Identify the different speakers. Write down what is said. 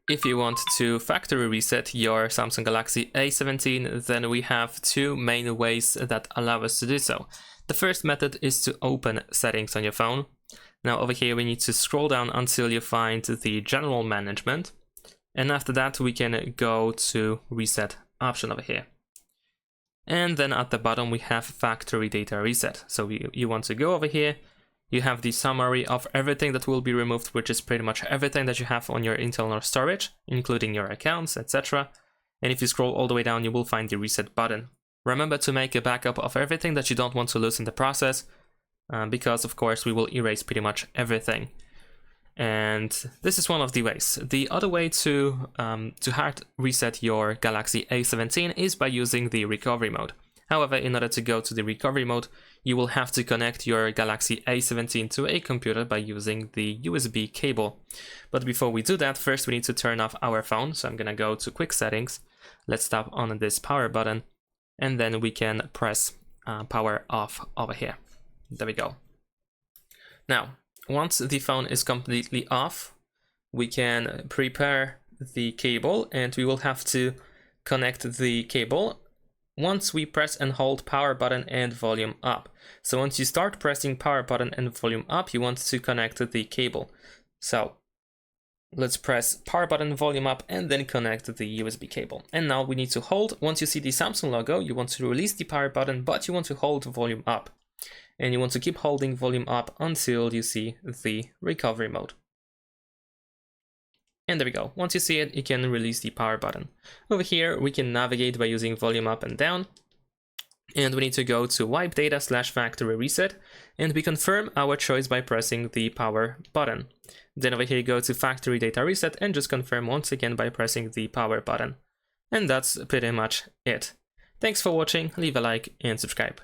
Speaker 1: If you want to factory reset your Samsung Galaxy A17, then we have two main ways that allow us to do so. The first method is to open settings on your phone. Now over here we need to scroll down until you find the general management. And after that we can go to reset option over here. And then at the bottom we have factory data reset. So you want to go over here. You have the summary of everything that will be removed, which is pretty much everything that you have on your internal storage, including your accounts, etc. And if you scroll all the way down, you will find the reset button. Remember to make a backup of everything that you don't want to lose in the process, because of course we will erase pretty much everything. And this is one of the ways. The other way to hard reset your Galaxy A17 is by using the recovery mode. However, in order to go to the recovery mode, you will have to connect your Galaxy A17 to a computer by using the USB cable. But before we do that, first we need to turn off our phone. So I'm gonna go to quick settings. Let's tap on this power button, and then we can press power off over here. There we go. Now, once the phone is completely off, we can prepare the cable, and we will have to connect the cable once we press and hold power button and volume up. So once you start pressing power button and volume up, you want to connect the cable. So let's press power button, volume up, and then connect the USB cable. And now we need to hold. Once you see the Samsung logo, you want to release the power button, but you want to hold volume up. And you want to keep holding volume up until you see the recovery mode. And there we go. Once you see it, you can release the power button. Over here, we can navigate by using volume up and down. And we need to go to wipe data / factory reset. And we confirm our choice by pressing the power button. Then over here, go to factory data reset and just confirm once again by pressing the power button. And that's pretty much it. Thanks for watching. Leave a like and subscribe.